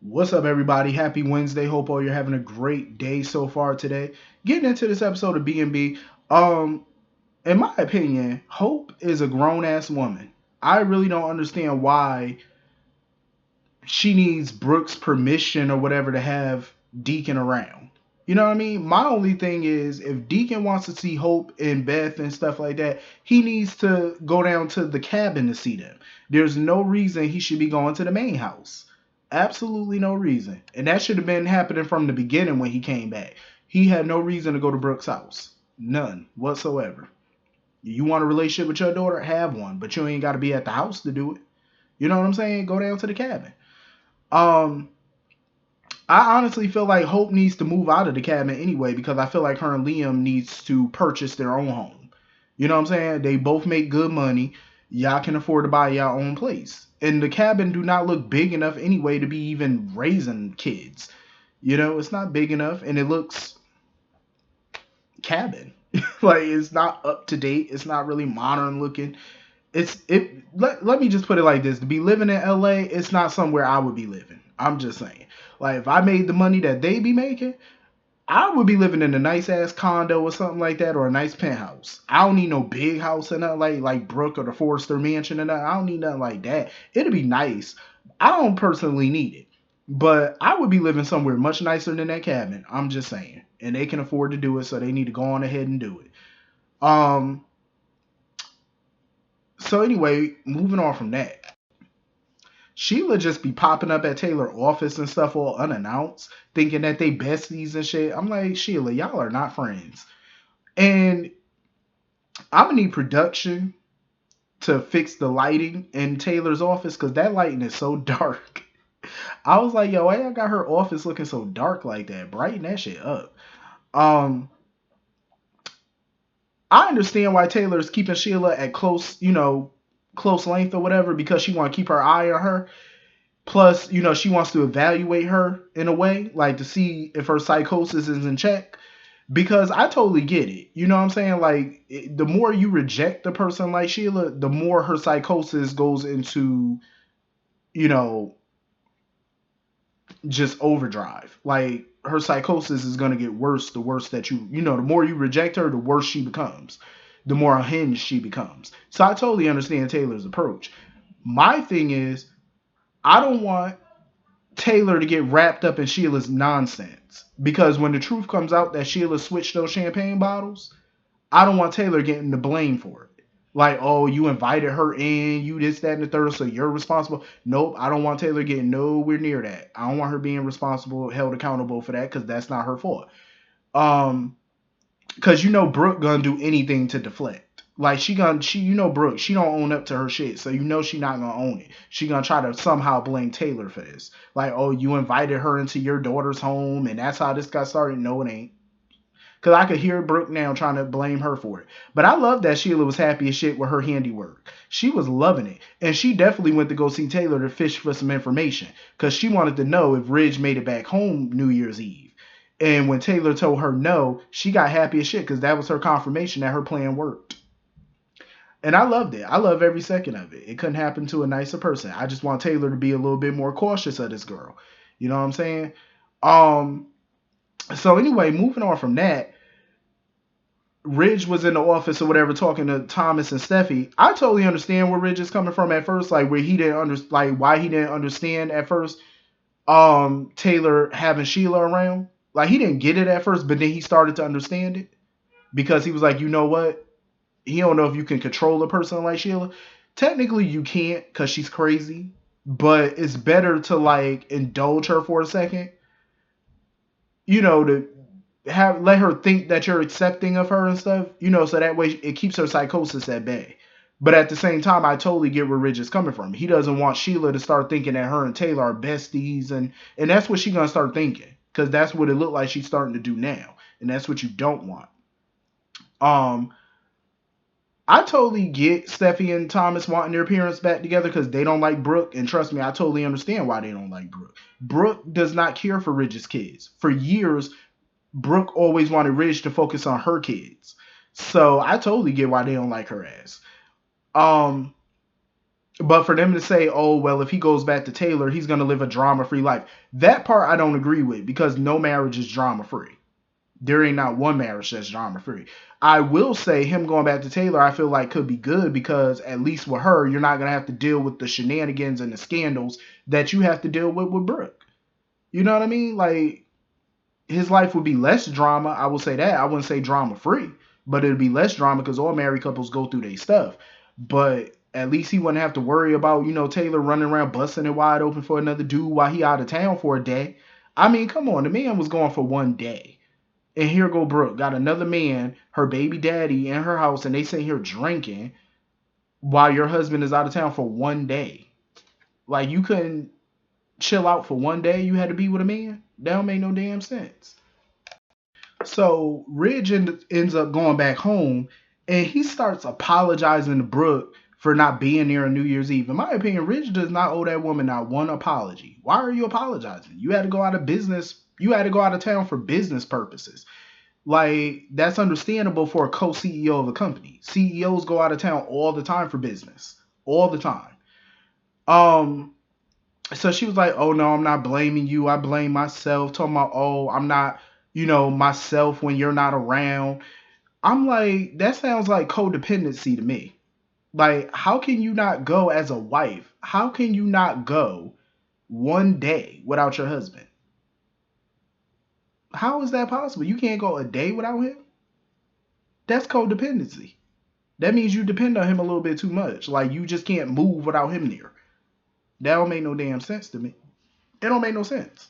What's up, everybody? Happy Wednesday. Hope all you're having a great day so far today. Getting into this episode of B&B. Um, in my opinion, Hope is a grown ass woman. I really don't understand why she needs Brooke's permission or whatever to have Deacon around. You know what I mean? My only thing is if Deacon wants to see Hope and Beth and stuff like that, he needs to go down to the cabin to see them. There's no reason he should be going to the main house. Absolutely no reason. And that should have been happening from the beginning when he came back. He had no reason to go to Brooke's house. None whatsoever. You want a relationship with your daughter? Have one. But you ain't got to be at the house to do it. You know what I'm saying? Go down to the cabin. Um, I honestly feel like Hope needs to move out of the cabin anyway because I feel like her and Liam needs to purchase their own home. You know what I'm saying? They both make good money. Y'all can afford to buy your own place. And the cabin do not look big enough anyway to be even raising kids. You know, it's not big enough and it looks cabin. Like it's not up to date. It's not really modern looking. Let me just put it like this: to be living in LA, it's not somewhere I would be living. I'm just saying. Like if I made the money that they be making, I would be living in a nice ass condo or something like that, or a nice penthouse. I don't need no big house or nothing like Brooke or the Forrester Mansion or nothing. I don't need nothing like that. It'd be nice. I don't personally need it, but I would be living somewhere much nicer than that cabin. I'm just saying, and they can afford to do it, so they need to go on ahead and do it. Um. So anyway, moving on from that. Sheila just be popping up at Taylor office and stuff all unannounced, thinking that they besties and shit. I'm like, Sheila, y'all are not friends. And I'm gonna need production to fix the lighting in Taylor's office because that lighting is so dark. I was like, yo, why y'all got her office looking so dark like that? Brighten that shit up. Um, I understand why Taylor's keeping Sheila at close, close length or whatever because she want to keep her eye on her. Plus, she wants to evaluate her in a way, like to see if her psychosis is in check. Because I totally get it. You know what I'm saying? Like, the more you reject a person like Sheila, the more her psychosis goes into, you know, just overdrive. Like, her psychosis is going to get worse the worse that the more you reject her, the worse she becomes. The more unhinged she becomes. So I totally understand Taylor's approach. My thing is, I don't want Taylor to get wrapped up in Sheila's nonsense. Because when the truth comes out that Sheila switched those champagne bottles, I don't want Taylor getting the blame for it. Like, oh, you invited her in, you this, that, and the third, so you're responsible. Nope, I don't want Taylor getting nowhere near that. I don't want her being responsible, held accountable for that, because that's not her fault. Because Brooke gonna do anything to deflect. Like Brooke, she don't own up to her shit, so she not gonna own it. She gonna try to somehow blame Taylor for this. Like, oh, you invited her into your daughter's home, and that's how this got started. No, it ain't. Cause I could hear Brooke now trying to blame her for it. But I love that Sheila was happy as shit with her handiwork. She was loving it. And she definitely went to go see Taylor to fish for some information. Cause she wanted to know if Ridge made it back home New Year's Eve. And when Taylor told her no, she got happy as shit because that was her confirmation that her plan worked. And I loved it. I love every second of it. It couldn't happen to a nicer person. I just want Taylor to be a little bit more cautious of this girl. You know what I'm saying? Um. So anyway, moving on from that, Ridge was in the office or whatever talking to Thomas and Steffi. I totally understand where Ridge is coming from at first, like where he didn't like why he didn't understand at first. Taylor having Sheila around, like he didn't get it at first, but then he started to understand it because he was like, you know what? He don't know if you can control a person like Sheila. Technically, you can't because she's crazy, but it's better to like indulge her for a second, to let her think that you're accepting of her and stuff, so that way it keeps her psychosis at bay. But at the same time, I totally get where Ridge is coming from. He doesn't want Sheila to start thinking that her and Taylor are besties, and that's what she's gonna start thinking, because that's what it looked like she's starting to do now, and that's what you don't want. Um, I totally get Steffi and Thomas wanting their parents back together because they don't like Brooke, and trust me, I totally understand why they don't like Brooke. Brooke does not care for Ridge's kids. For years, Brooke always wanted Ridge to focus on her kids. So I totally get why they don't like her ass. Um, But for them to say, oh, well, if he goes back to Taylor, he's going to live a drama free life. That part I don't agree with because no marriage is drama free. There ain't not one marriage that's drama free. I will say him going back to Taylor, I feel like could be good because at least with her, you're not going to have to deal with the shenanigans and the scandals that you have to deal with Brooke. You know what I mean? Like, his life would be less drama. I will say that. I wouldn't say drama free, but it'd be less drama because all married couples go through their stuff. But at least he wouldn't have to worry about, Taylor running around busting it wide open for another dude while he out of town for a day. I mean, come on, the man was gone for one day. And here go Brooke, got another man, her baby daddy in her house, and they sit here drinking while your husband is out of town for one day. Like, you couldn't chill out for one day, you had to be with a man? That don't make no damn sense. So Ridge ends up going back home and he starts apologizing to Brooke for not being there on New Year's Eve. In my opinion, Ridge does not owe that woman not one apology. Why are you apologizing? You had to go out of business. You had to go out of town for business purposes. Like, that's understandable for a co-CEO of a company. CEOs go out of town all the time for business. All the time. Um, so she was like, oh no, I'm not blaming you. I blame myself. Talking about, oh, I'm not, myself when you're not around. I'm like, that sounds like codependency to me. Like, how can you not go as a wife? How can you not go one day without your husband? How is that possible? You can't go a day without him? That's codependency. That means you depend on him a little bit too much. Like, you just can't move without him there. That don't make no damn sense to me. It don't make no sense.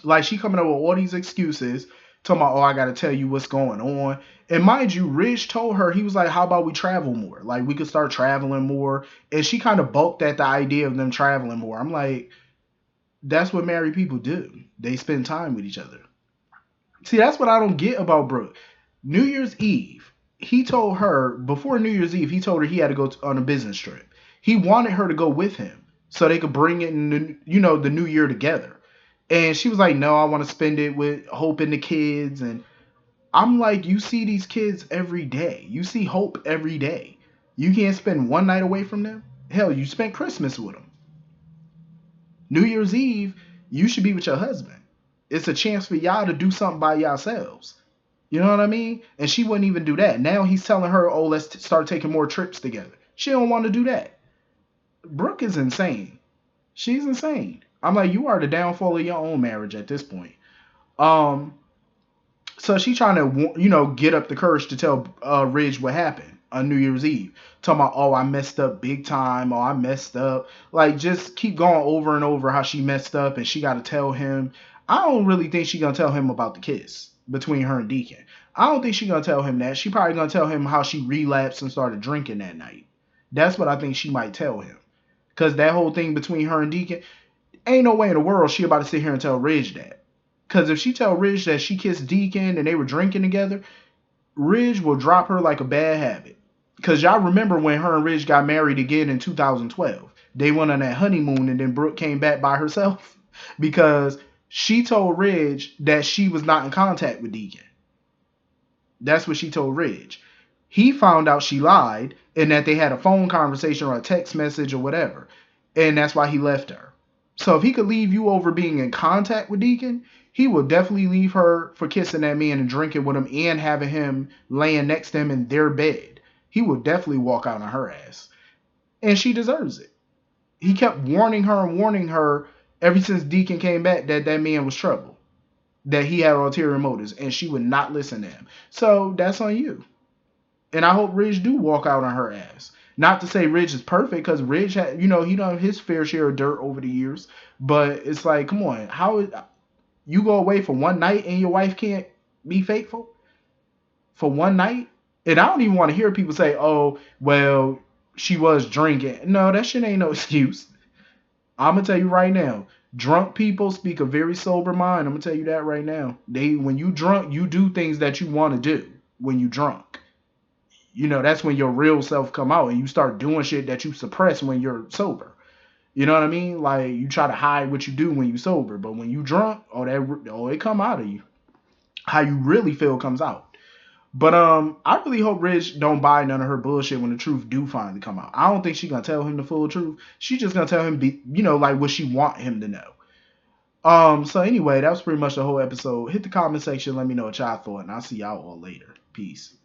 Like, she coming up with all these excuses, talking about, oh, I gotta tell you what's going on. And mind you, Rich told her, he was like, how about we travel more? Like, we could start traveling more. And she kind of balked at the idea of them traveling more. I'm like, that's what married people do. They spend time with each other. See, that's what I don't get about Brooke. New Year's Eve, he told her, before New Year's Eve, he told her he had to go on a business trip. He wanted her to go with him so they could bring it in, the new year together. And she was like, no, I want to spend it with Hope and the kids. And I'm like, you see these kids every day. You see Hope every day. You can't spend one night away from them? Hell, you spent Christmas with them. New Year's Eve, you should be with your husband. It's a chance for y'all to do something by yourselves. You know what I mean? And she wouldn't even do that. Now he's telling her, oh, let's start taking more trips together. She don't want to do that. Brooke is insane. She's insane. I'm like, you are the downfall of your own marriage at this point. Um, so she trying to, get up the courage to tell Ridge what happened on New Year's Eve. Talking about, oh, I messed up big time. Oh, I messed up. Like, just keep going over and over how she messed up and she got to tell him. I don't really think she going to tell him about the kiss between her and Deacon. I don't think she going to tell him that. She probably going to tell him how she relapsed and started drinking that night. That's what I think she might tell him. Because that whole thing between her and Deacon, ain't no way in the world she about to sit here and tell Ridge that. Because if she tell Ridge that she kissed Deacon and they were drinking together, Ridge will drop her like a bad habit. Because y'all remember when her and Ridge got married again in 2012. They went on that honeymoon and then Brooke came back by herself. Because she told Ridge that she was not in contact with Deacon. That's what she told Ridge. He found out she lied and that they had a phone conversation or a text message or whatever. And that's why he left her. So if he could leave you over being in contact with Deacon, he will definitely leave her for kissing that man and drinking with him and having him laying next to him in their bed. He will definitely walk out on her ass. And she deserves it. He kept warning her ever since Deacon came back that that man was trouble. That he had ulterior motives. And she would not listen to him. So that's on you. And I hope Ridge do walk out on her ass. Not to say Ridge is perfect, because Ridge had, he done his fair share of dirt over the years. But it's like, come on, how you go away for one night and your wife can't be faithful for one night? And I don't even want to hear people say, oh, well, she was drinking. No, that shit ain't no excuse. I'm gonna tell you right now, drunk people speak a very sober mind. I'm gonna tell you that right now. When you drunk, you do things that you want to do when you drunk. That's when your real self come out and you start doing shit that you suppress when you're sober. You know what I mean? Like, you try to hide what you do when you sober, but when you drunk, it come out of you. How you really feel comes out. But I really hope Rich don't buy none of her bullshit when the truth do finally come out. I don't think she gonna tell him the full truth. She just gonna tell him, like what she want him to know. So anyway, that was pretty much the whole episode. Hit the comment section, let me know what y'all thought, and I'll see y'all all later. Peace.